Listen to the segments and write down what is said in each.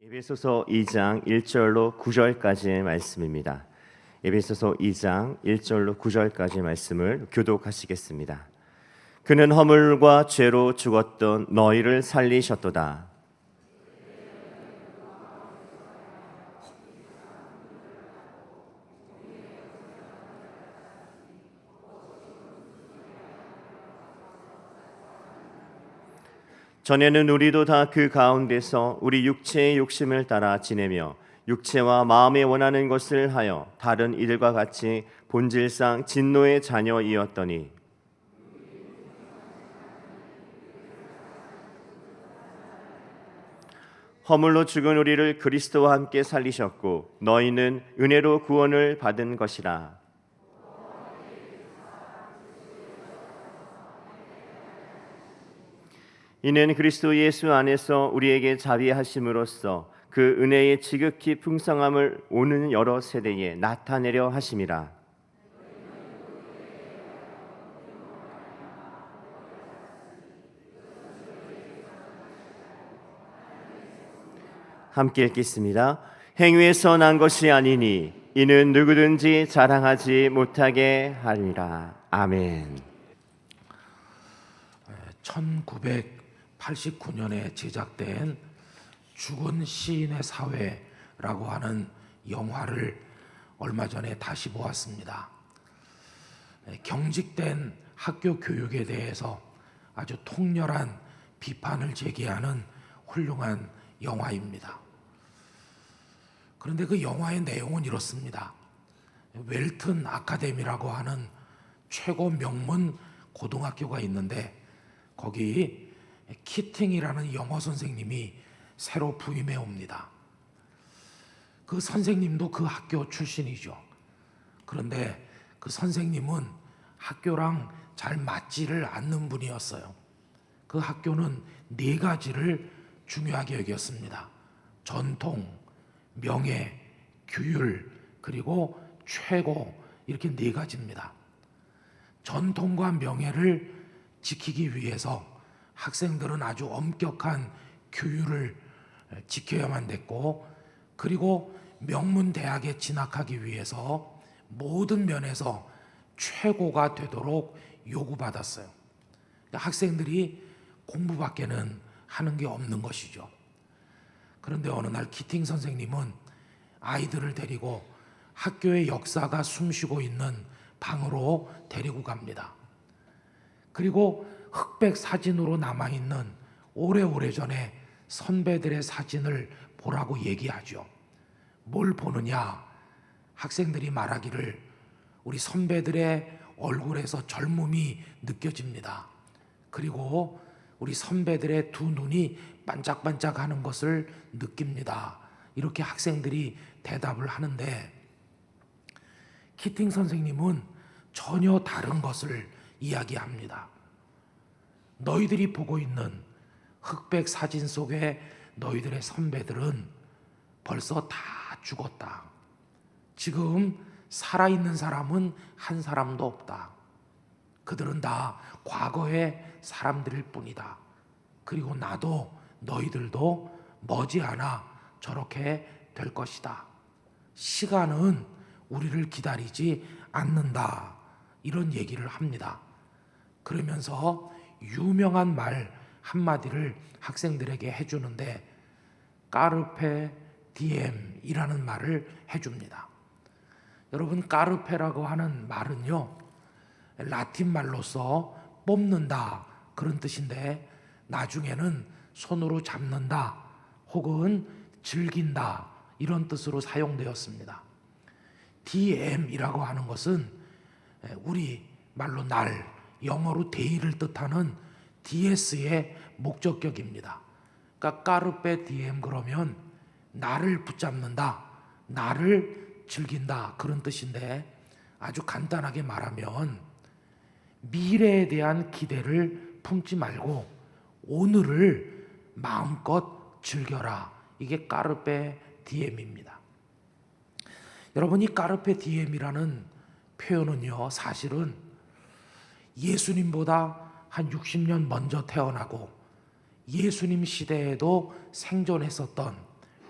에베소서 2장 1절로 9절까지의 말씀입니다. 에베소서 2장 1절로 9절까지의 말씀을 교독하시겠습니다. 그는 허물과 죄로 죽었던 너희를 살리셨도다. 전에는 우리도 다 그 가운데서 우리 육체의 욕심을 따라 지내며 육체와 마음에 원하는 것을 하여 다른 이들과 같이 본질상 진노의 자녀이었더니 허물로 죽은 우리를 그리스도와 함께 살리셨고 너희는 은혜로 구원을 받은 것이라. 이는 그리스도 예수 안에서 우리에게 자비하심으로써 그 은혜의 지극히 풍성함을 오는 여러 세대에 나타내려 하심이라. 함께 읽겠습니다. 행위에서 난 것이 아니니 이는 누구든지 자랑하지 못하게 하리라. 아멘. 1989년에 제작된 죽은 시인의 사회라고 하는 영화를 얼마 전에 다시 보았습니다. 경직된 학교 교육에 대해서 아주 통렬한 비판을 제기하는 훌륭한 영화입니다. 그런데 그 영화의 내용은 이렇습니다. 웰튼 아카데미라고 하는 최고 명문 고등학교가 있는데 거기 키팅이라는 영어 선생님이 새로 부임해 옵니다. 그 선생님도 그 학교 출신이죠. 그런데 그 선생님은 학교랑 잘 맞지를 않는 분이었어요. 그 학교는 4가지를 중요하게 여겼습니다. 전통, 명예, 규율, 그리고 최고, 이렇게 4가지입니다. 전통과 명예를 지키기 위해서 학생들은 아주 엄격한 규율을 지켜야만 됐고, 그리고 명문 대학에 진학하기 위해서 모든 면에서 최고가 되도록 요구받았어요. 학생들이 공부밖에는 하는 게 없는 것이죠. 그런데 어느 날 키팅 선생님은 아이들을 데리고 학교의 역사가 숨쉬고 있는 방으로 데리고 갑니다. 그리고 흑백 사진으로 남아있는 오래오래전에 선배들의 사진을 보라고 얘기하죠. 뭘 보느냐? 학생들이 말하기를 우리 선배들의 얼굴에서 젊음이 느껴집니다. 그리고 우리 선배들의 두 눈이 반짝반짝하는 것을 느낍니다. 이렇게 학생들이 대답을 하는데 키팅 선생님은 전혀 다른 것을 이야기합니다. 너희들이 보고 있는 흑백 사진 속의 너희들의 선배들은 벌써 다 죽었다. 지금 살아있는 사람은 한 사람도 없다. 그들은 다 과거의 사람들일 뿐이다. 그리고 나도 너희들도 머지않아 저렇게 될 것이다. 시간은 우리를 기다리지 않는다. 이런 얘기를 합니다. 그러면서 유명한 말 한마디를 학생들에게 해주는데 까르페 디엠이라는 말을 해줍니다. 여러분, 까르페라고 하는 말은요, 라틴 말로서 뽑는다 그런 뜻인데 나중에는 손으로 잡는다 혹은 즐긴다 이런 뜻으로 사용되었습니다. DM이라고 하는 것은 우리 말로 날, 영어로 데이를 뜻하는 DS의 목적격입니다. 그러니까 까르페 디엠 그러면 나를 붙잡는다, 나를 즐긴다 그런 뜻인데 아주 간단하게 말하면 미래에 대한 기대를 품지 말고 오늘을 마음껏 즐겨라. 이게 까르페 디엠입니다. 여러분, 이 까르페 디엠이라는 표현은요, 사실은 예수님보다 한 60년 먼저 태어나고 예수님 시대에도 생존했었던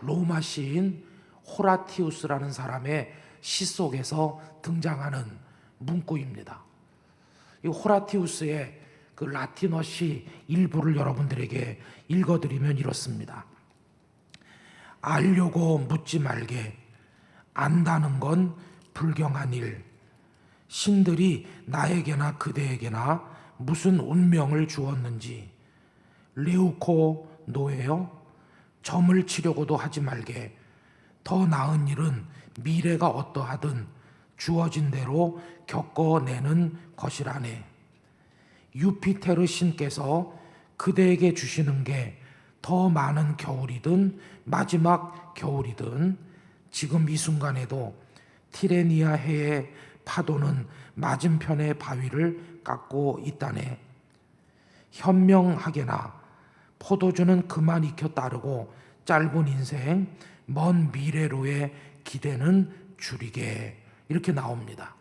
로마 시인 호라티우스라는 사람의 시 속에서 등장하는 문구입니다. 이 호라티우스의 그 라틴어 시 일부를 여러분들에게 읽어드리면 이렇습니다. 알려고 묻지 말게, 안다는 건 불경한 일. 신들이 나에게나 그대에게나 무슨 운명을 주었는지 레우코 노예여, 점을 치려고도 하지 말게. 더 나은 일은 미래가 어떠하든 주어진 대로 겪어내는 것이라네. 유피테르 신께서 그대에게 주시는 게 더 많은 겨울이든 마지막 겨울이든 지금 이 순간에도 티레니아 해의 파도는 맞은편의 바위를 깎고 있다네. 현명하게나 포도주는 그만 익혀 따르고 짧은 인생 먼 미래로의 기대는 줄이게. 이렇게 나옵니다.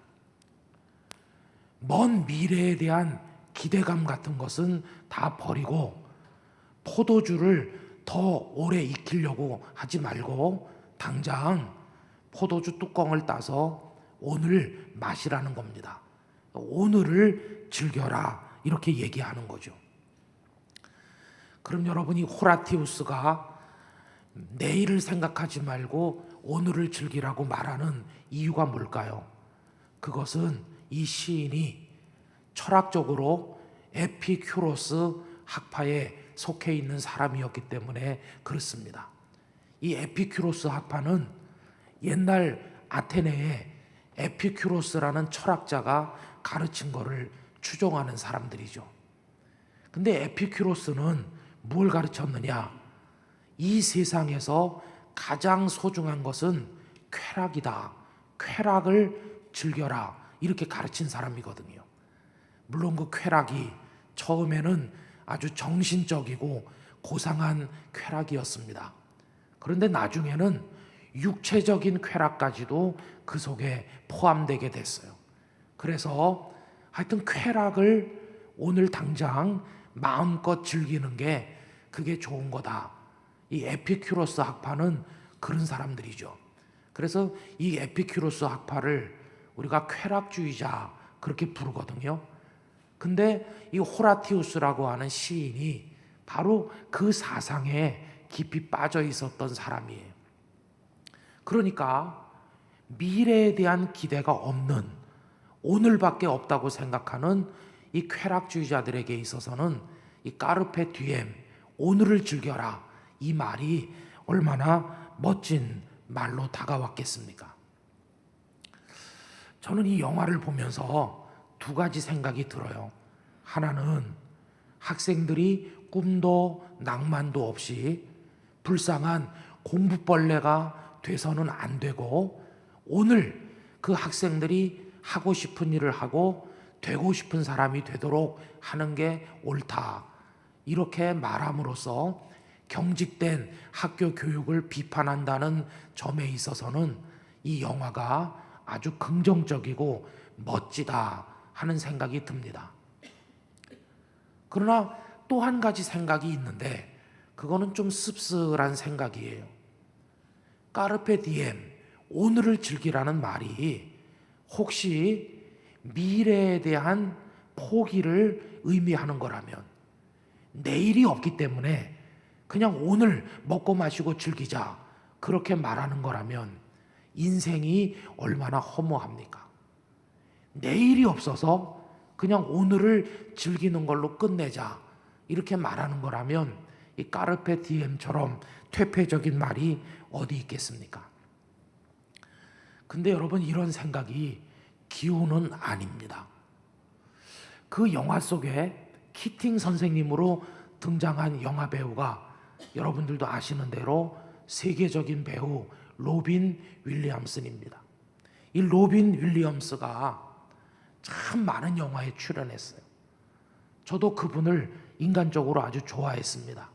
먼 미래에 대한 기대감 같은 것은 다 버리고 포도주를 더 오래 익히려고 하지 말고 당장 포도주 뚜껑을 따서 오늘 마시라는 겁니다. 오늘을 즐겨라, 이렇게 얘기하는 거죠. 그럼 여러분이 호라티우스가 내일을 생각하지 말고 오늘을 즐기라고 말하는 이유가 뭘까요? 그것은 이 시인이 철학적으로 에피큐로스 학파에 속해 있는 사람이었기 때문에 그렇습니다. 이 에피큐로스 학파는 옛날 아테네에 에피큐로스라는 철학자가 가르친 것을 추종하는 사람들이죠. 근데 에피큐로스는 뭘 가르쳤느냐? 이 세상에서 가장 소중한 것은 쾌락이다. 쾌락을 즐겨라. 이렇게 가르친 사람이거든요. 물론 그 쾌락이 처음에는 아주 정신적이고 고상한 쾌락이었습니다. 그런데 나중에는 육체적인 쾌락까지도 그 속에 포함되게 됐어요. 그래서 하여튼 쾌락을 오늘 당장 마음껏 즐기는 게 그게 좋은 거다. 이 에피큐로스 학파는 그런 사람들이죠. 그래서 이 에피큐로스 학파를 우리가 쾌락주의자 그렇게 부르거든요. 근데 이 호라티우스라고 하는 시인이 바로 그 사상에 깊이 빠져 있었던 사람이에요. 그러니까 미래에 대한 기대가 없는, 오늘밖에 없다고 생각하는 이 쾌락주의자들에게 있어서는 이 까르페 디엠, 오늘을 즐겨라, 이 말이 얼마나 멋진 말로 다가왔겠습니까? 저는 이 영화를 보면서 두 가지 생각이 들어요. 하나는 학생들이 꿈도 낭만도 없이 불쌍한 공부벌레가 돼서는 안 되고, 오늘 그 학생들이 하고 싶은 일을 하고 되고 싶은 사람이 되도록 하는 게 옳다. 이렇게 말함으로써 경직된 학교 교육을 비판한다는 점에 있어서는 이 영화가 아주 긍정적이고 멋지다 하는 생각이 듭니다. 그러나 또 한 가지 생각이 있는데 그거는 좀 씁쓸한 생각이에요. 까르페 디엠, 오늘을 즐기라는 말이 혹시 미래에 대한 포기를 의미하는 거라면, 내일이 없기 때문에 그냥 오늘 먹고 마시고 즐기자 그렇게 말하는 거라면 인생이 얼마나 허무합니까? 내일이 없어서 그냥 오늘을 즐기는 걸로 끝내자 이렇게 말하는 거라면 이 까르페 디엠처럼 퇴폐적인 말이 어디 있겠습니까? 근데 여러분, 이런 생각이 기우는 아닙니다. 그 영화 속에 키팅 선생님으로 등장한 영화 배우가 여러분들도 아시는 대로 세계적인 배우 로빈 윌리엄슨입니다. 이 로빈 윌리엄스가 참 많은 영화에 출연했어요. 저도 그분을 인간적으로 아주 좋아했습니다.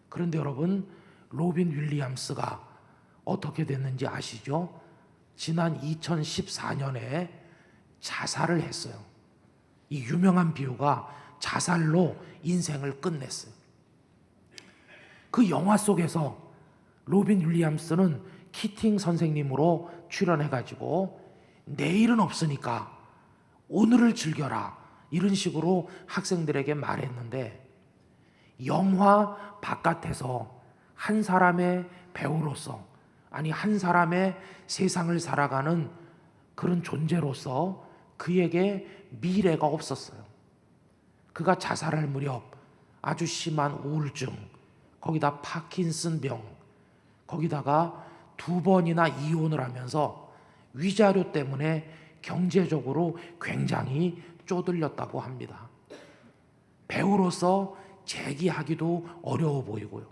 그런데 여러분, 로빈 윌리엄스가 어떻게 됐는지 아시죠? 지난 2014년에 자살을 했어요. 이 유명한 배우가 자살로 인생을 끝냈어요. 그 영화 속에서 로빈 윌리엄스는 키팅 선생님으로 출연해가지고 내일은 없으니까 오늘을 즐겨라 이런 식으로 학생들에게 말했는데, 영화 바깥에서 한 사람의 배우로서, 아니 한 사람의 세상을 살아가는 그런 존재로서 그에게 미래가 없었어요. 그가 자살할 무렵 아주 심한 우울증, 거기다 파킨슨병, 거기다가 2번이나 이혼을 하면서 위자료 때문에 경제적으로 굉장히 쪼들렸다고 합니다. 배우로서 재기하기도 어려워 보이고요.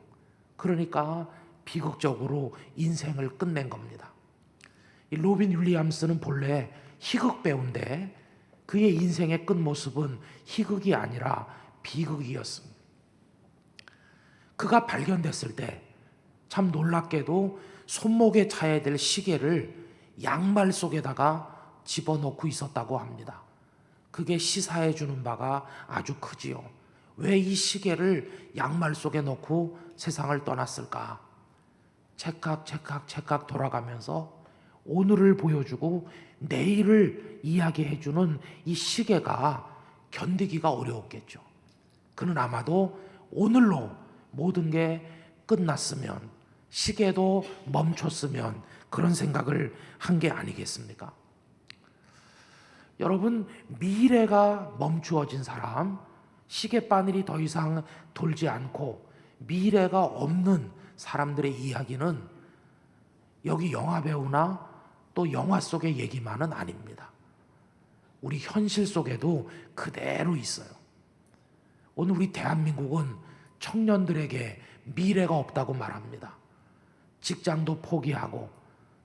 그러니까 비극적으로 인생을 끝낸 겁니다. 이 로빈 윌리엄스는 본래 희극 배우인데 그의 인생의 끝모습은 희극이 아니라 비극이었습니다. 그가 발견됐을 때 참 놀랍게도 손목에 차야 될 시계를 양말 속에다가 집어넣고 있었다고 합니다. 그게 시사해 주는 바가 아주 크지요. 왜 이 시계를 양말 속에 넣고 세상을 떠났을까? 찰칵 돌아가면서 오늘을 보여주고 내일을 이야기해 주는 이 시계가 견디기가 어려웠겠죠. 그는 아마도 오늘로 모든 게 끝났으면, 시계도 멈췄으면 그런 생각을 한 게 아니겠습니까? 여러분, 미래가 멈추어진 사람, 시계바늘이 더 이상 돌지 않고 미래가 없는 사람들의 이야기는 여기 영화배우나 또 영화 속의 얘기만은 아닙니다. 우리 현실 속에도 그대로 있어요. 오늘 우리 대한민국은 청년들에게 미래가 없다고 말합니다. 직장도 포기하고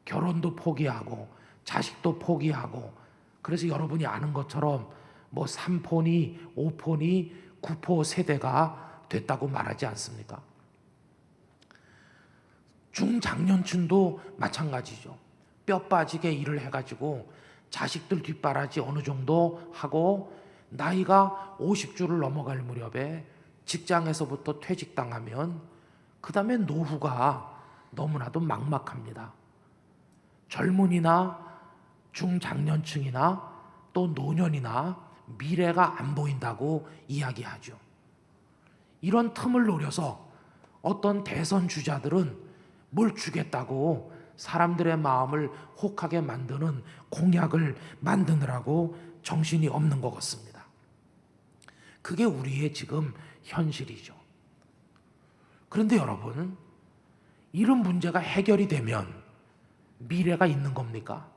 결혼도 포기하고 자식도 포기하고, 그래서 여러분이 아는 것처럼 뭐 3포니 5포니 9포 세대가 됐다고 말하지 않습니까? 중장년층도 마찬가지죠. 뼈 빠지게 일을 해가지고 자식들 뒷바라지 어느 정도 하고 나이가 50주를 넘어갈 무렵에 직장에서부터 퇴직당하면 그 다음에 노후가 너무나도 막막합니다. 젊은이나 중장년층이나 또 노년이나 미래가 안 보인다고 이야기하죠. 이런 틈을 노려서 어떤 대선 주자들은 뭘 주겠다고 사람들의 마음을 혹하게 만드는 공약을 만드느라고 정신이 없는 것 같습니다. 그게 우리의 지금 현실이죠. 그런데 여러분, 이런 문제가 해결이 되면 미래가 있는 겁니까?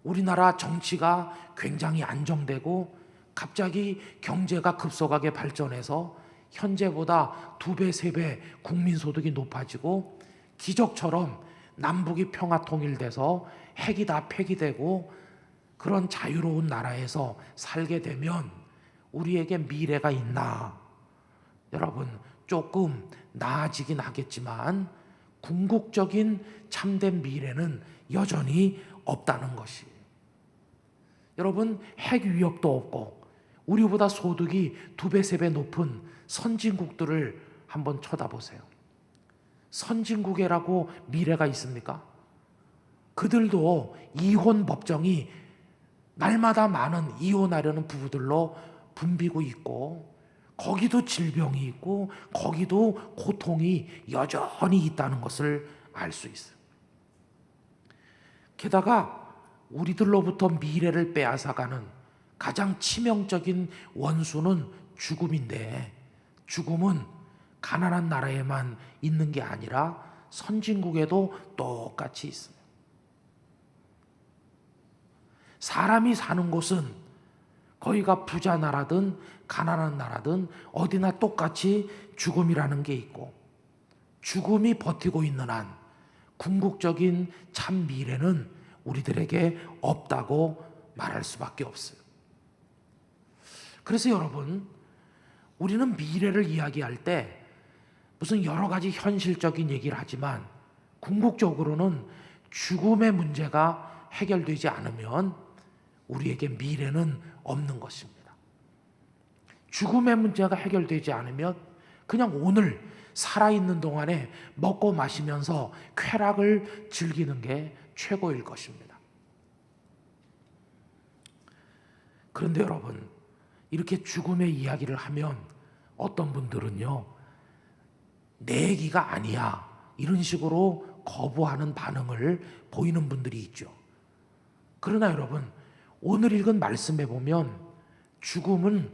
우리나라 정치가 굉장히 안정되고 갑자기 경제가 급속하게 발전해서 현재보다 2배, 3배 국민소득이 높아지고 기적처럼 남북이 평화 통일돼서 핵이 다 폐기되고 그런 자유로운 나라에서 살게 되면 우리에게 미래가 있나? 여러분, 조금 나아지긴 하겠지만 궁극적인 참된 미래는 여전히 없다는 것이. 여러분, 핵 위협도 없고 우리보다 소득이 2배, 3배 높은 선진국들을 한번 쳐다보세요. 선진국이라고 미래가 있습니까? 그들도 이혼 법정이 날마다 많은 이혼하려는 부부들로 붐비고 있고, 거기도 질병이 있고 거기도 고통이 여전히 있다는 것을 알 수 있어요. 게다가 우리들로부터 미래를 빼앗아가는 가장 치명적인 원수는 죽음인데, 죽음은 가난한 나라에만 있는 게 아니라 선진국에도 똑같이 있어요. 사람이 사는 곳은 거기가 부자 나라든 가난한 나라든 어디나 똑같이 죽음이라는 게 있고, 죽음이 버티고 있는 한 궁극적인 참 미래는 우리들에게 없다고 말할 수밖에 없어요. 그래서 여러분, 우리는 미래를 이야기할 때 무슨 여러 가지 현실적인 얘기를 하지만 궁극적으로는 죽음의 문제가 해결되지 않으면 우리에게 미래는 없는 것입니다. 죽음의 문제가 해결되지 않으면 그냥 오늘 살아있는 동안에 먹고 마시면서 쾌락을 즐기는 게 최고일 것입니다. 그런데 여러분, 이렇게 죽음의 이야기를 하면 어떤 분들은요, 내 얘기가 아니야, 이런 식으로 거부하는 반응을 보이는 분들이 있죠. 그러나 여러분, 오늘 읽은 말씀에 보면 죽음은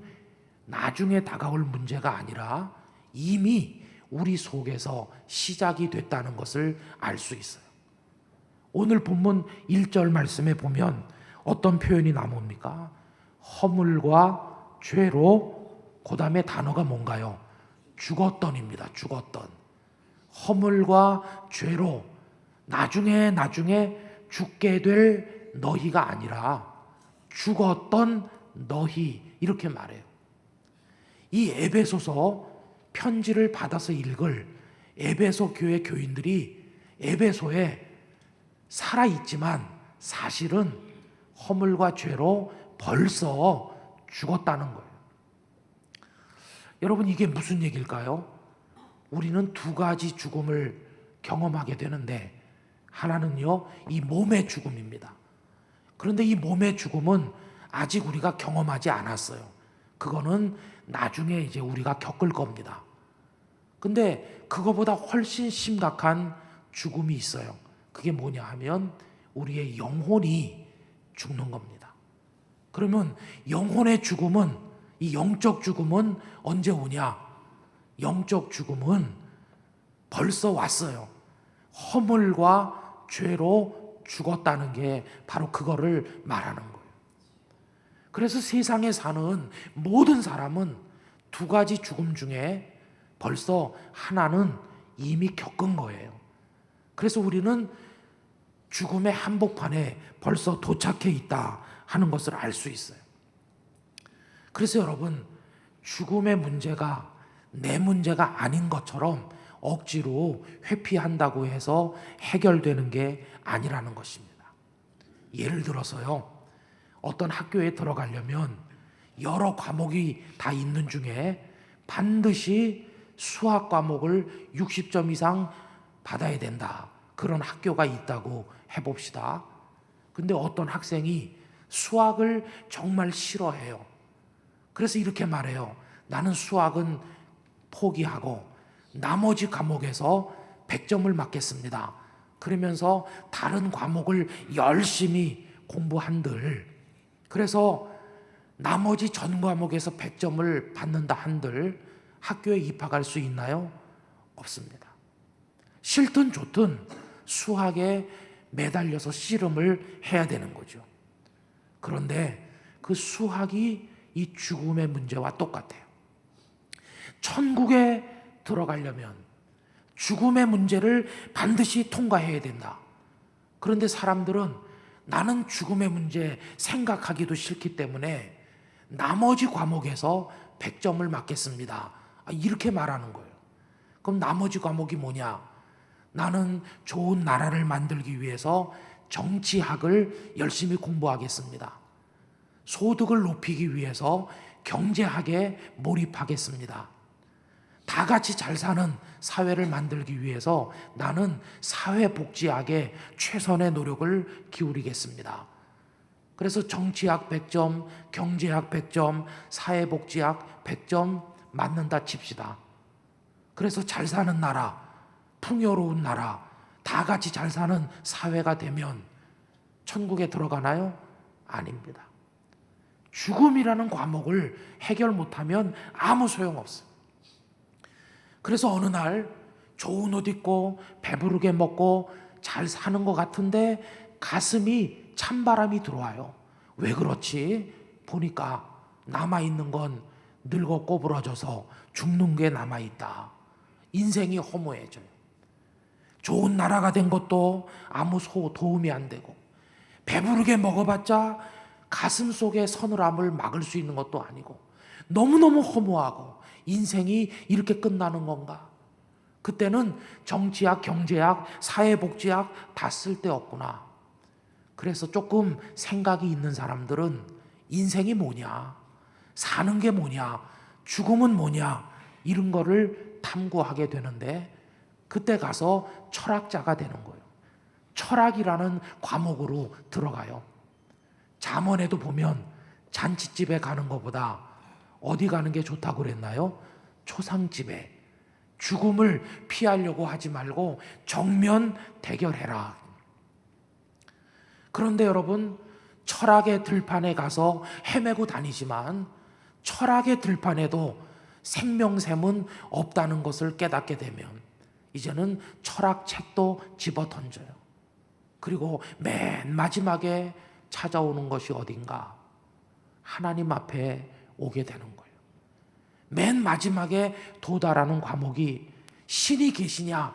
나중에 다가올 문제가 아니라 이미 우리 속에서 시작이 됐다는 것을 알 수 있어요. 오늘 본문 1절 말씀에 보면 어떤 표현이 나옵니까? 허물과 죄로, 그 다음에 단어가 뭔가요? 죽었던입니다. 죽었던. 허물과 죄로 나중에 죽게 될 너희가 아니라 죽었던 너희, 이렇게 말해요. 이 에베소서 편지를 받아서 읽을 에베소 교회 교인들이 에베소에 살아있지만 사실은 허물과 죄로 벌써 죽었다는 거예요. 여러분, 이게 무슨 얘기일까요? 우리는 두 가지 죽음을 경험하게 되는데, 하나는요, 이 몸의 죽음입니다. 그런데 이 몸의 죽음은 아직 우리가 경험하지 않았어요. 그거는 나중에 이제 우리가 겪을 겁니다. 근데 그거보다 훨씬 심각한 죽음이 있어요. 그게 뭐냐 하면 우리의 영혼이 죽는 겁니다. 그러면 영혼의 죽음은, 이 영적 죽음은 언제 오냐? 영적 죽음은 벌써 왔어요. 허물과 죄로 죽었다는 게 바로 그거를 말하는 거예요. 그래서 세상에 사는 모든 사람은 두 가지 죽음 중에 벌써 하나는 이미 겪은 거예요. 그래서 우리는 죽음의 한복판에 벌써 도착해 있다 하는 것을 알 수 있어요. 그래서 여러분, 죽음의 문제가 내 문제가 아닌 것처럼 억지로 회피한다고 해서 해결되는 게 아니라는 것입니다. 예를 들어서요, 어떤 학교에 들어가려면 여러 과목이 다 있는 중에 반드시 수학 과목을 60점 이상 받아야 된다, 그런 학교가 있다고 해봅시다. 근데 어떤 학생이 수학을 정말 싫어해요. 그래서 이렇게 말해요. 나는 수학은 포기하고 나머지 과목에서 100점을 맞겠습니다. 그러면서 다른 과목을 열심히 공부한들, 그래서 나머지 전 과목에서 100점을 받는다 한들 학교에 입학할 수 있나요? 없습니다. 싫든 좋든 수학에 매달려서 씨름을 해야 되는 거죠. 그런데 그 수학이 이 죽음의 문제와 똑같아요. 천국에 들어가려면 죽음의 문제를 반드시 통과해야 된다. 그런데 사람들은 나는 죽음의 문제 생각하기도 싫기 때문에 나머지 과목에서 100점을 맞겠습니다, 이렇게 말하는 거예요. 그럼 나머지 과목이 뭐냐? 나는 좋은 나라를 만들기 위해서 정치학을 열심히 공부하겠습니다. 소득을 높이기 위해서 경제학에 몰입하겠습니다. 다 같이 잘 사는 사회를 만들기 위해서 나는 사회복지학에 최선의 노력을 기울이겠습니다. 그래서 정치학 100점, 경제학 100점, 사회복지학 100점 맞는다 칩시다. 그래서 잘 사는 나라, 풍요로운 나라, 다 같이 잘 사는 사회가 되면 천국에 들어가나요? 아닙니다. 죽음이라는 과목을 해결 못하면 아무 소용없어요. 그래서 어느 날 좋은 옷 입고 배부르게 먹고 잘 사는 것 같은데 가슴이 찬바람이 들어와요. 왜 그렇지? 보니까 남아있는 건 늙어 꼬부러져서 죽는 게 남아있다. 인생이 허무해져요. 좋은 나라가 된 것도 아무 도움이 안 되고, 배부르게 먹어봤자 가슴 속의 서늘함을 막을 수 있는 것도 아니고, 너무너무 허무하고 인생이 이렇게 끝나는 건가? 그때는 정치학, 경제학, 사회복지학 다 쓸데없구나. 그래서 조금 생각이 있는 사람들은 인생이 뭐냐? 사는 게 뭐냐? 죽음은 뭐냐? 이런 거를 탐구하게 되는데 그때 가서 철학자가 되는 거예요. 철학이라는 과목으로 들어가요. 잠언에도 보면 잔치집에 가는 것보다 어디 가는 게 좋다고 그랬나요? 초상집에. 죽음을 피하려고 하지 말고 정면 대결해라. 그런데 여러분, 철학의 들판에 가서 헤매고 다니지만 철학의 들판에도 생명샘은 없다는 것을 깨닫게 되면 이제는 철학책도 집어 던져요. 그리고 맨 마지막에 찾아오는 것이 어딘가? 하나님 앞에 오게 되는 거예요. 맨 마지막에 도달하는 과목이 신이 계시냐?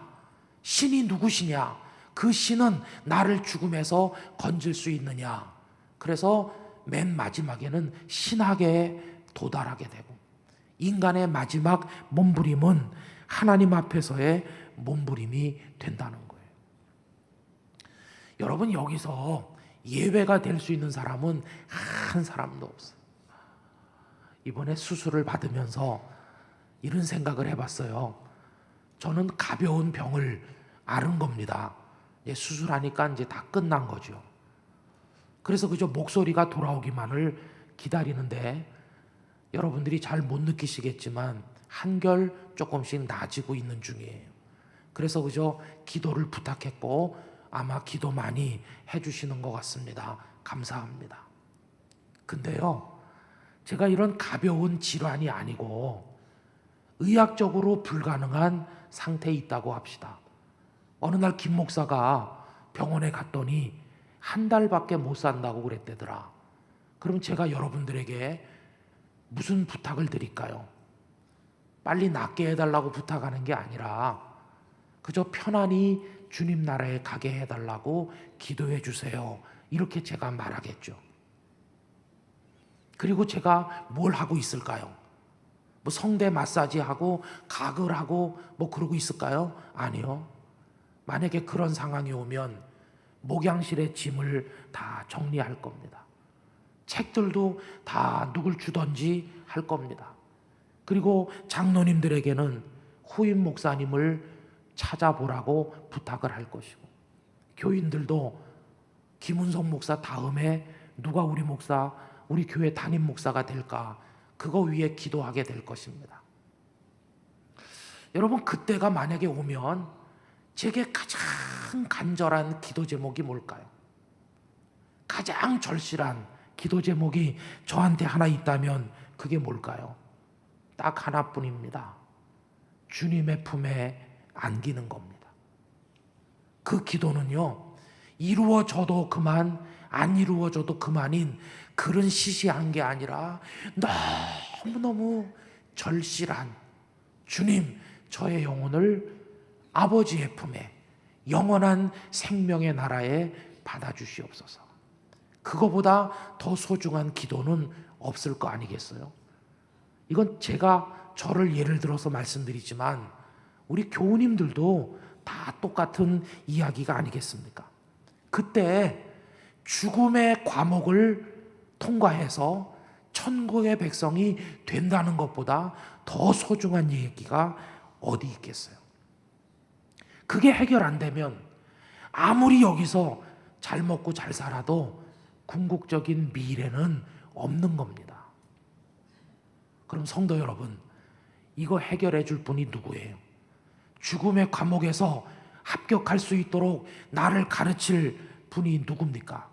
신이 누구시냐? 그 신은 나를 죽음에서 건질 수 있느냐? 그래서 맨 마지막에는 신학에 도달하게 되고 인간의 마지막 몸부림은 하나님 앞에서의 몸부림이 된다는 거예요. 여러분, 여기서 예외가 될 수 있는 사람은 한 사람도 없어요. 이번에 수술을 받으면서 이런 생각을 해봤어요. 저는 가벼운 병을 앓은 겁니다. 수술하니까 이제 다 끝난 거죠. 그래서 그저 목소리가 돌아오기만을 기다리는데 여러분들이 잘 못 느끼시겠지만 한결 조금씩 나아지고 있는 중이에요. 그래서 그저 기도를 부탁했고 아마 기도 많이 해주시는 것 같습니다. 감사합니다. 근데요, 제가 이런 가벼운 질환이 아니고 의학적으로 불가능한 상태에 있다고 합시다. 어느 날 김 목사가 병원에 갔더니 한 달밖에 못 산다고 그랬대더라. 그럼 제가 여러분들에게 무슨 부탁을 드릴까요? 빨리 낫게 해달라고 부탁하는 게 아니라 그저 편안히 주님 나라에 가게 해달라고 기도해 주세요. 이렇게 제가 말하겠죠. 그리고 제가 뭘 하고 있을까요? 뭐 성대 마사지하고 가글하고 뭐 그러고 있을까요? 아니요. 만약에 그런 상황이 오면 목양실의 짐을 다 정리할 겁니다. 책들도 다 누굴 주던지 할 겁니다. 그리고 장로님들에게는 후임 목사님을 찾아보라고 부탁을 할 것이고, 교인들도 김은성 목사 다음에 누가 우리 교회 담임 목사가 될까, 그거 위해 기도하게 될 것입니다. 여러분, 그때가 만약에 오면 제게 가장 간절한 기도 제목이 뭘까요? 가장 절실한 기도 제목이 저한테 하나 있다면 그게 뭘까요? 딱 하나뿐입니다. 주님의 품에 안기는 겁니다. 그 기도는요, 이루어져도 그만, 안 이루어져도 그만인 그런 시시한 게 아니라 너무너무 절실한, 주님, 저의 영혼을 아버지의 품에, 영원한 생명의 나라에 받아주시옵소서. 그거보다 더 소중한 기도는 없을 거 아니겠어요? 이건 제가 저를 예를 들어서 말씀드리지만 우리 교우님들도 다 똑같은 이야기가 아니겠습니까? 그때 죽음의 과목을 통과해서 천국의 백성이 된다는 것보다 더 소중한 얘기가 어디 있겠어요? 그게 해결 안 되면 아무리 여기서 잘 먹고 잘 살아도 궁극적인 미래는 없는 겁니다. 그럼 성도 여러분, 이거 해결해 줄 분이 누구예요? 죽음의 과목에서 합격할 수 있도록 나를 가르칠 분이 누굽니까?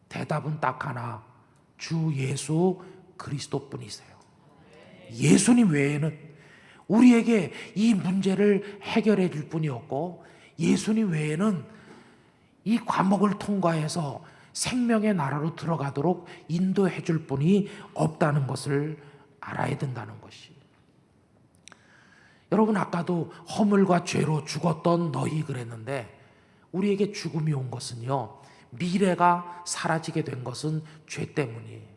대답은 딱 하나, 주 예수 그리스도뿐이세요. 예수님 외에는 우리에게 이 문제를 해결해 줄 분이 없고, 예수님 외에는 이 과목을 통과해서 생명의 나라로 들어가도록 인도해 줄 분이 없다는 것을 알아야 된다는 것이. 여러분, 아까도 허물과 죄로 죽었던 너희 그랬는데, 우리에게 죽음이 온 것은요, 미래가 사라지게 된 것은 죄 때문이에요.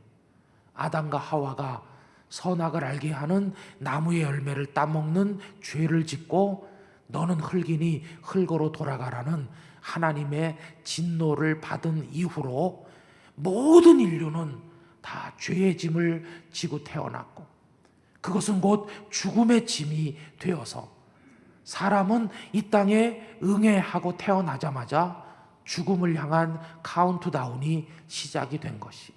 아담과 하와가 선악을 알게 하는 나무의 열매를 따먹는 죄를 짓고 너는 흙이니 흙으로 돌아가라는 하나님의 진노를 받은 이후로 모든 인류는 다 죄의 짐을 지고 태어났고, 그것은 곧 죽음의 짐이 되어서 사람은 이 땅에 응애하고 태어나자마자 죽음을 향한 카운트다운이 시작이 된 것이,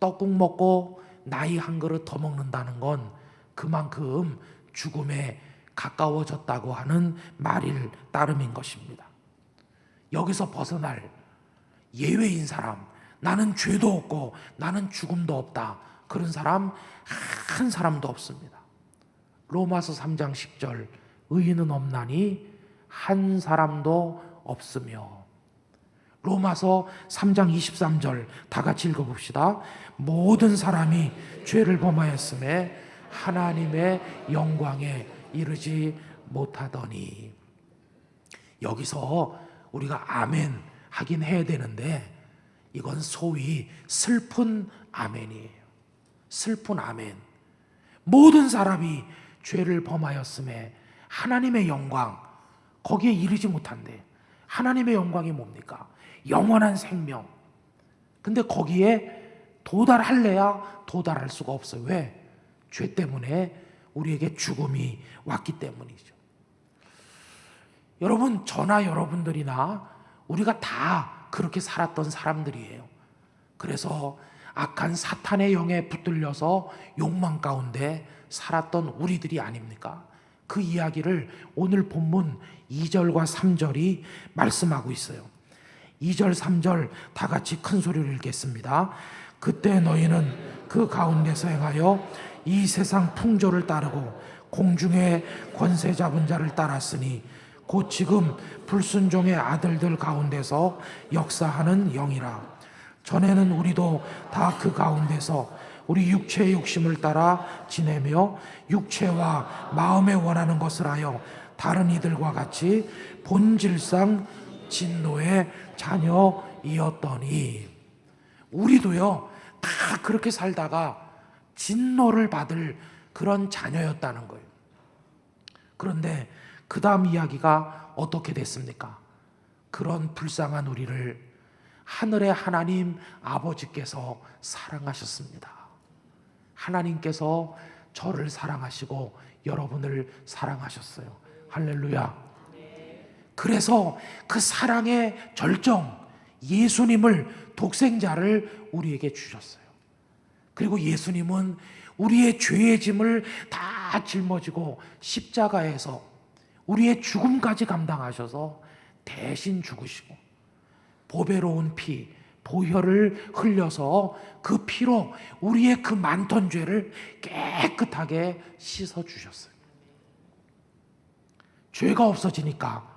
떡국 먹고 나이 한 그릇 더 먹는다는 건 그만큼 죽음에 가까워졌다고 하는 말일 따름인 것입니다. 여기서 벗어날 예외인 사람, 나는 죄도 없고 나는 죽음도 없다, 그런 사람 한 사람도 없습니다. 로마서 3장 10절, 의인은 없나니 한 사람도 없으며. 로마서 3장 23절 다 같이 읽어봅시다. 모든 사람이 죄를 범하였음에 하나님의 영광에 이르지 못하더니. 여기서 우리가 아멘 하긴 해야 되는데 이건 소위 슬픈 아멘이에요. 슬픈 아멘. 모든 사람이 죄를 범하였음에 하나님의 영광, 거기에 이르지 못한대. 하나님의 영광이 뭡니까? 영원한 생명. 근데 거기에 도달할래야 도달할 수가 없어요. 왜? 죄 때문에 우리에게 죽음이 왔기 때문이죠. 여러분, 저나 여러분들이나 우리가 다 그렇게 살았던 사람들이에요. 그래서 악한 사탄의 영에 붙들려서 욕망 가운데 살았던 우리들이 아닙니까? 그 이야기를 오늘 본문 2절과 3절이 말씀하고 있어요. 2절 3절 다 같이 큰 소리로 읽겠습니다. 그때 너희는 그 가운데서 행하여 이 세상 풍조를 따르고 공중의 권세 잡은 자를 따랐으니 곧 지금 불순종의 아들들 가운데서 역사하는 영이라. 전에는 우리도 다 그 가운데서 우리 육체의 욕심을 따라 지내며 육체와 마음에 원하는 것을 하여 다른 이들과 같이 본질상 진노의 자녀이었더니. 우리도요 다 그렇게 살다가 진노를 받을 그런 자녀였다는 거예요. 그런데 그 다음 이야기가 어떻게 됐습니까? 그런 불쌍한 우리를 하늘의 하나님 아버지께서 사랑하셨습니다. 하나님께서 저를 사랑하시고 여러분을 사랑하셨어요. 할렐루야. 그래서 그 사랑의 절정, 예수님을, 독생자를 우리에게 주셨어요. 그리고 예수님은 우리의 죄의 짐을 다 짊어지고 십자가에서 우리의 죽음까지 감당하셔서 대신 죽으시고 보배로운 피, 보혈을 흘려서 그 피로 우리의 그 많던 죄를 깨끗하게 씻어주셨어요. 죄가 없어지니까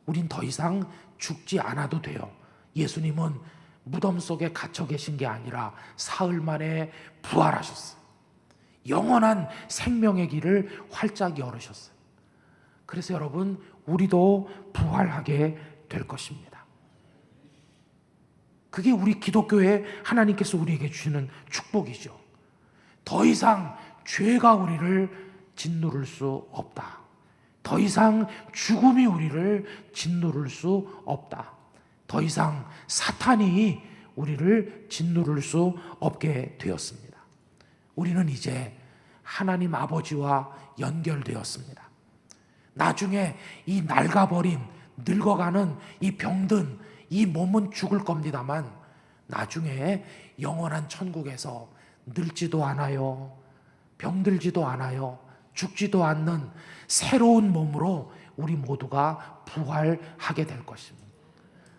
우린 더 이상 죽지 않아도 돼요. 예수님은 무덤 속에 갇혀 계신 게 아니라 사흘 만에 부활하셨어요. 영원한 생명의 길을 활짝 열으셨어요. 그래서 여러분, 우리도 부활하게 될 것입니다. 그게 우리 기독교의 하나님께서 우리에게 주시는 축복이죠. 더 이상 죄가 우리를 짓누를 수 없다. 더 이상 죽음이 우리를 짓누를 수 없다. 더 이상 사탄이 우리를 짓누를 수 없게 되었습니다. 우리는 이제 하나님 아버지와 연결되었습니다. 나중에 이 낡아버린, 늙어가는 이 병든 이 몸은 죽을 겁니다만 나중에 영원한 천국에서 늙지도 않아요, 병들지도 않아요, 죽지도 않는 새로운 몸으로 우리 모두가 부활하게 될 것입니다.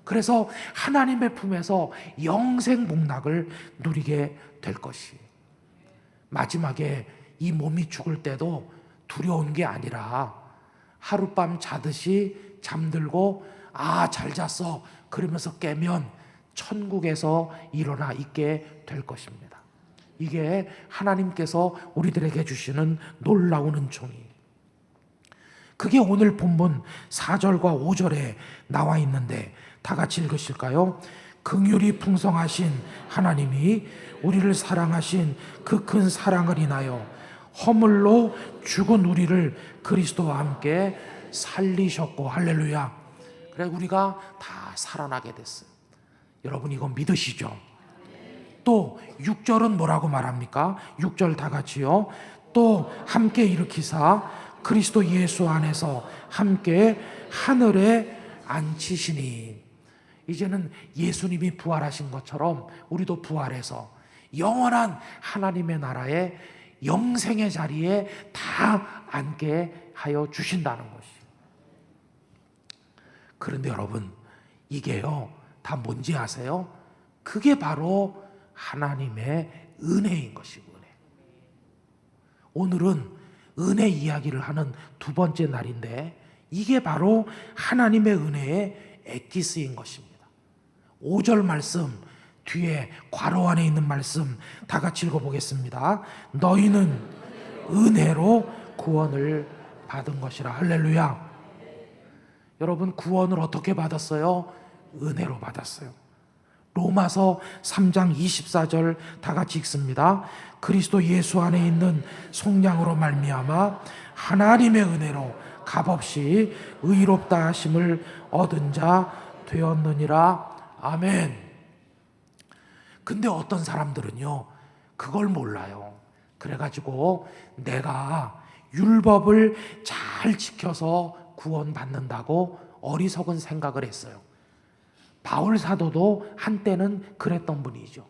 그래서 하나님의 품에서 영생 복락을 누리게 될 것이, 마지막에 이 몸이 죽을 때도 두려운 게 아니라 하룻밤 자듯이 잠들고 잘 잤어 그러면서 깨면 천국에서 일어나 있게 될 것입니다. 이게 하나님께서 우리들에게 주시는 놀라운 은총이에요. 그게 오늘 본문 4절과 5절에 나와 있는데 다 같이 읽으실까요? 긍휼이 풍성하신 하나님이 우리를 사랑하신 그 큰 사랑을 인하여 허물로 죽은 우리를 그리스도와 함께 살리셨고. 할렐루야. 그래, 우리가 다 살아나게 됐어요. 여러분, 이거 믿으시죠? 또 6절은 뭐라고 말합니까? 6절 다 같이요. 또 함께 일으키사 그리스도 예수 안에서 함께 하늘에 앉히시니. 이제는 예수님이 부활하신 것처럼 우리도 부활해서 영원한 하나님의 나라의 영생의 자리에 다 앉게 하여 주신다는 것이. 그런데 여러분, 이게요 다 뭔지 아세요? 그게 바로 하나님의 은혜인 것이고, 은혜. 오늘은 은혜 이야기를 하는 두 번째 날인데, 이게 바로 하나님의 은혜의 엑기스인 것입니다. 5절 말씀 뒤에 괄호 안에 있는 말씀 다 같이 읽어보겠습니다. 너희는 은혜로 구원을 받은 것이라. 할렐루야. 여러분, 구원을 어떻게 받았어요? 은혜로 받았어요. 로마서 3장 24절 다 같이 읽습니다. 그리스도 예수 안에 있는 속량으로 말미암아 하나님의 은혜로 값없이 의롭다 하심을 얻은 자 되었느니라. 아멘. 근데 어떤 사람들은요 그걸 몰라요. 그래가지고 내가 율법을 잘 지켜서 구원받는다고 어리석은 생각을 했어요. 바울 사도도 한때는 그랬던 분이죠.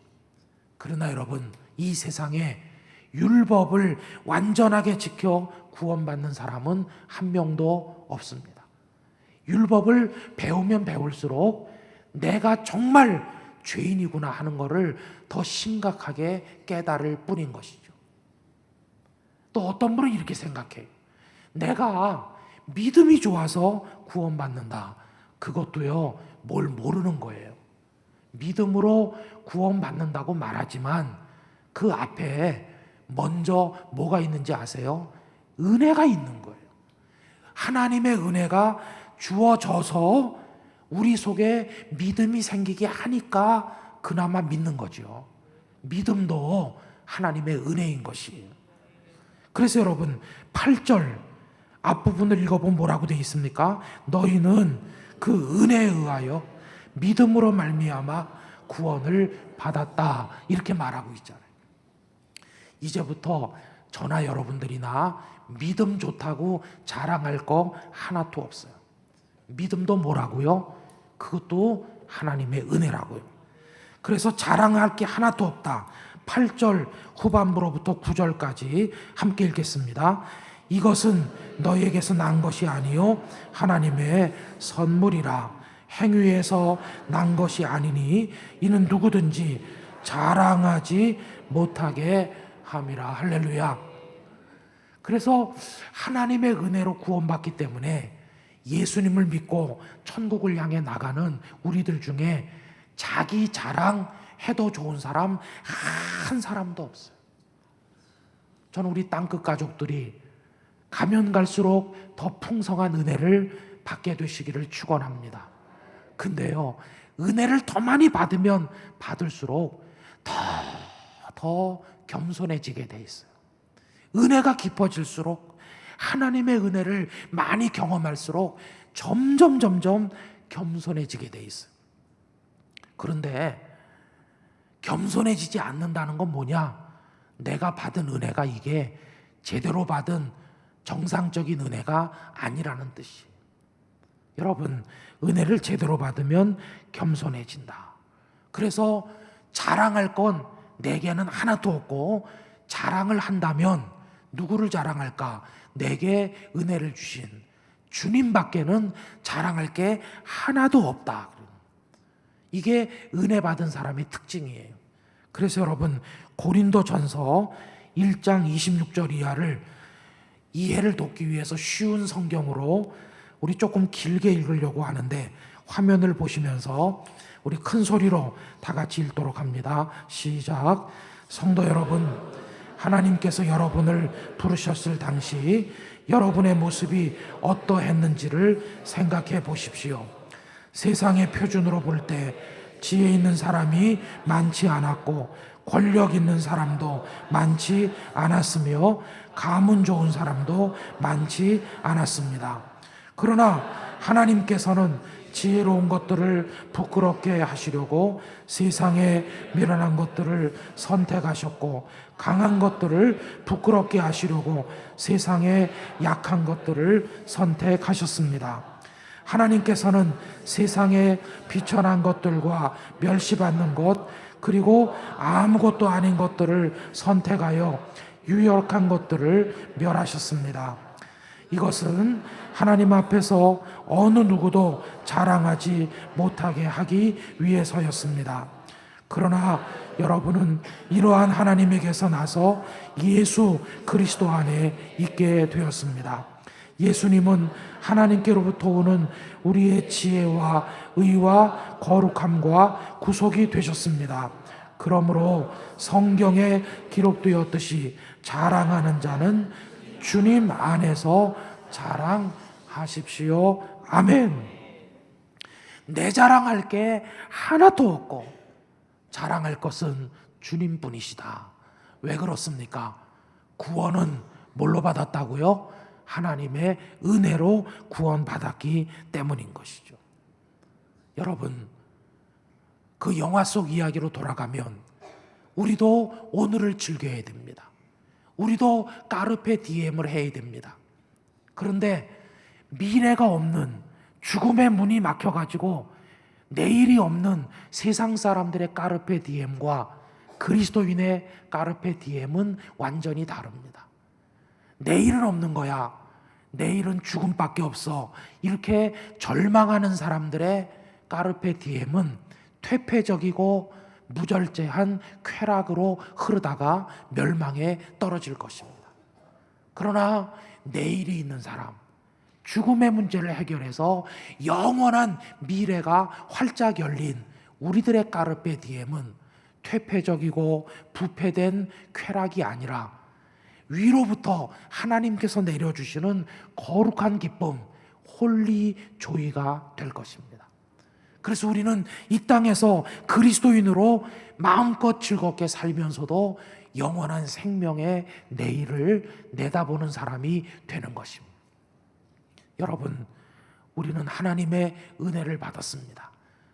그러나 여러분, 이 세상에 율법을 완전하게 지켜 구원받는 사람은 한 명도 없습니다. 율법을 배우면 배울수록 내가 정말 죄인이구나 하는 것을 더 심각하게 깨달을 뿐인 것이죠. 또 어떤 분은 이렇게 생각해요. 내가 믿음이 좋아서 구원받는다. 그것도요 뭘 모르는 거예요. 믿음으로 구원받는다고 말하지만 그 앞에 먼저 뭐가 있는지 아세요? 은혜가 있는 거예요. 하나님의 은혜가 주어져서 우리 속에 믿음이 생기게 하니까 그나마 믿는 거죠. 믿음도 하나님의 은혜인 것이에요. 그래서 여러분 8절 앞부분을 읽어보면 뭐라고 되어 있습니까? 너희는 그 은혜에 의하여 믿음으로 말미암아 구원을 받았다, 이렇게 말하고 있잖아요. 이제부터 저나 여러분들이나 믿음 좋다고 자랑할 거 하나도 없어요. 믿음도 뭐라고요? 그것도 하나님의 은혜라고요. 그래서 자랑할 게 하나도 없다. 8절 후반부로부터 9절까지 함께 읽겠습니다. 이것은 너희에게서 난 것이 아니요 하나님의 선물이라. 행위에서 난 것이 아니니 이는 누구든지 자랑하지 못하게 함이라. 할렐루야. 그래서 하나님의 은혜로 구원받기 때문에 예수님을 믿고 천국을 향해 나가는 우리들 중에 자기 자랑해도 좋은 사람 한 사람도 없어요. 저는 우리 땅끝 가족들이 가면 갈수록 더 풍성한 은혜를 받게 되시기를 축원합니다. 근데요, 은혜를 더 많이 받으면 받을수록 더 겸손해지게 돼 있어요. 은혜가 깊어질수록, 하나님의 은혜를 많이 경험할수록 점점 겸손해지게 돼 있어요. 그런데 겸손해지지 않는다는 건 뭐냐? 내가 받은 은혜가 이게 제대로 받은 정상적인 은혜가 아니라는 뜻이에요. 여러분, 은혜를 제대로 받으면 겸손해진다. 그래서 자랑할 건 내게는 하나도 없고, 자랑을 한다면 누구를 자랑할까? 내게 은혜를 주신 주님밖에는 자랑할 게 하나도 없다. 이게 은혜 받은 사람의 특징이에요. 그래서 여러분, 고린도전서 1장 26절 이하를 이해를 돕기 위해서 쉬운 성경으로 우리 조금 길게 읽으려고 하는데, 화면을 보시면서 우리 큰 소리로 다 같이 읽도록 합니다. 시작. 성도 여러분, 하나님께서 여러분을 부르셨을 당시 여러분의 모습이 어떠했는지를 생각해 보십시오. 세상의 표준으로 볼 때 지혜 있는 사람이 많지 않았고 권력 있는 사람도 많지 않았으며 가문 좋은 사람도 많지 않았습니다. 그러나 하나님께서는 지혜로운 것들을 부끄럽게 하시려고 세상에 미련한 것들을 선택하셨고, 강한 것들을 부끄럽게 하시려고 세상에 약한 것들을 선택하셨습니다. 하나님께서는 세상에 비천한 것들과 멸시받는 것, 그리고 아무것도 아닌 것들을 선택하여 유력한 것들을 멸하셨습니다. 이것은 하나님 앞에서 어느 누구도 자랑하지 못하게 하기 위해서였습니다. 그러나 여러분은 이러한 하나님에게서 나서 예수 그리스도 안에 있게 되었습니다. 예수님은 하나님께로부터 오는 우리의 지혜와 의와 거룩함과 구속이 되셨습니다. 그러므로 성경에 기록되었듯이 자랑하는 자는 주님 안에서 자랑하십시오. 아멘. 내 자랑할 게 하나도 없고 자랑할 것은 주님뿐이시다. 왜 그렇습니까? 구원은 뭘로 받았다고요? 하나님의 은혜로 구원받았기 때문인 것이죠. 여러분, 그 영화 속 이야기로 돌아가면 우리도 오늘을 즐겨야 됩니다. 우리도 까르페 디엠을 해야 됩니다. 그런데 미래가 없는 죽음의 문이 막혀가지고 내일이 없는 세상 사람들의 까르페 디엠과 그리스도인의 까르페 디엠은 완전히 다릅니다. 내일은 없는 거야. 내일은 죽음밖에 없어. 이렇게 절망하는 사람들의 까르페 디엠은 퇴폐적이고 무절제한 쾌락으로 흐르다가 멸망에 떨어질 것입니다. 그러나 내일이 있는 사람, 죽음의 문제를 해결해서 영원한 미래가 활짝 열린 우리들의 까르페 디엠은 퇴폐적이고 부패된 쾌락이 아니라 위로부터 하나님께서 내려주시는 거룩한 기쁨, 홀리 조이가 될 것입니다. 그래서 우리는 이 땅에서 그리스도인으로 마음껏 즐겁게 살면서도 영원한 생명의 내일을 내다보는 사람이 되는 것입니다. 여러분, 우리는 하나님의 은혜를 받았습니다.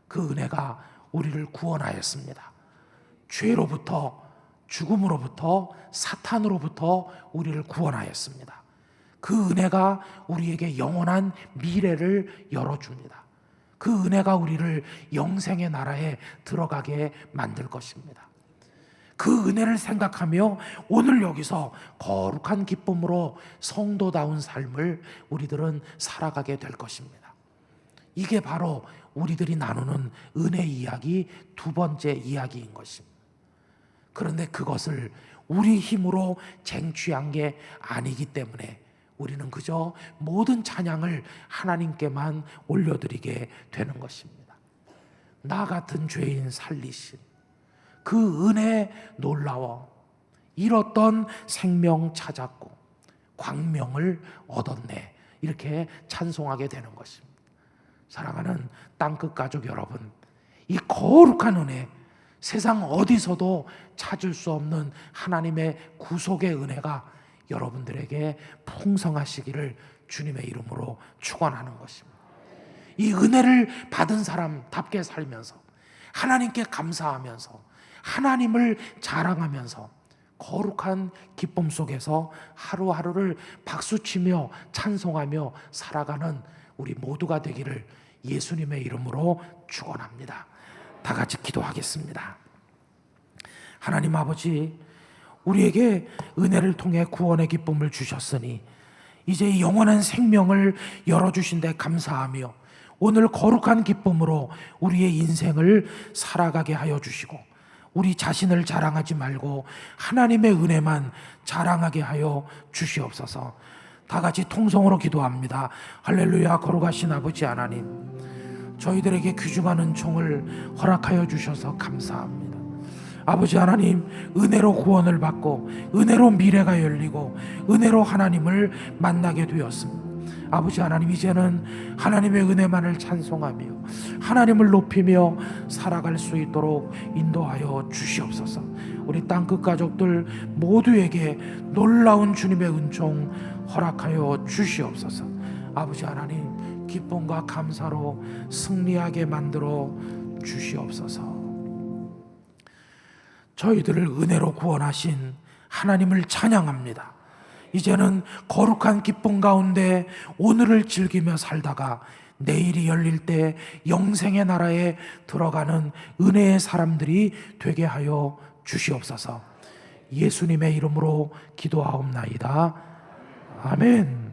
그 은혜가 우리를 구원하였습니다. 죄로부터, 죽음으로부터, 사탄으로부터 우리를 구원하였습니다. 그 은혜가 우리에게 영원한 미래를 열어줍니다. 그 은혜가 우리를 영생의 나라에 들어가게 만들 것입니다. 그 은혜를 생각하며 오늘 여기서 거룩한 기쁨으로 성도다운 삶을 우리들은 살아가게 될 것입니다. 이게 바로 우리들이 나누는 은혜 이야기 두 번째 이야기인 것입니다. 그런데 그것을 우리 힘으로 쟁취한 게 아니기 때문에 우리는 그저 모든 찬양을 하나님께만 올려드리게 되는 것입니다. 나 같은 죄인 살리신 그 은혜 놀라워 잃었던 생명 찾았고 광명을 얻었네, 이렇게 찬송하게 되는 것입니다. 사랑하는 땅끝 가족 여러분, 이 거룩한 은혜, 세상 어디서도 찾을 수 없는 하나님의 구속의 은혜가 여러분들에게 풍성하시기를 주님의 이름으로 축원하는 것입니다. 이 은혜를 받은 사람답게 살면서 하나님께 감사하면서 하나님을 자랑하면서 거룩한 기쁨 속에서 하루하루를 박수치며 찬송하며 살아가는 우리 모두가 되기를 예수님의 이름으로 축원합니다. 다 같이 기도하겠습니다. 하나님 아버지, 우리에게 은혜를 통해 구원의 기쁨을 주셨으니 이제 영원한 생명을 열어주신 데 감사하며 오늘 거룩한 기쁨으로 우리의 인생을 살아가게 하여 주시고 우리 자신을 자랑하지 말고 하나님의 은혜만 자랑하게 하여 주시옵소서. 다 같이 통성으로 기도합니다. 할렐루야. 거룩하신 아버지 하나님, 저희들에게 귀중한 은총을 허락하여 주셔서 감사합니다. 아버지 하나님, 은혜로 구원을 받고 은혜로 미래가 열리고 은혜로 하나님을 만나게 되었습니다. 아버지 하나님, 이제는 하나님의 은혜만을 찬송하며 하나님을 높이며 살아갈 수 있도록 인도하여 주시옵소서. 우리 땅끝 가족들 모두에게 놀라운 주님의 은총 허락하여 주시옵소서. 아버지 하나님, 기쁨과 감사로 승리하게 만들어 주시옵소서. 저희들을 은혜로 구원하신 하나님을 찬양합니다. 이제는 거룩한 기쁨 가운데 오늘을 즐기며 살다가 내일이 열릴 때 영생의 나라에 들어가는 은혜의 사람들이 되게 하여 주시옵소서. 예수님의 이름으로 기도하옵나이다. 아멘.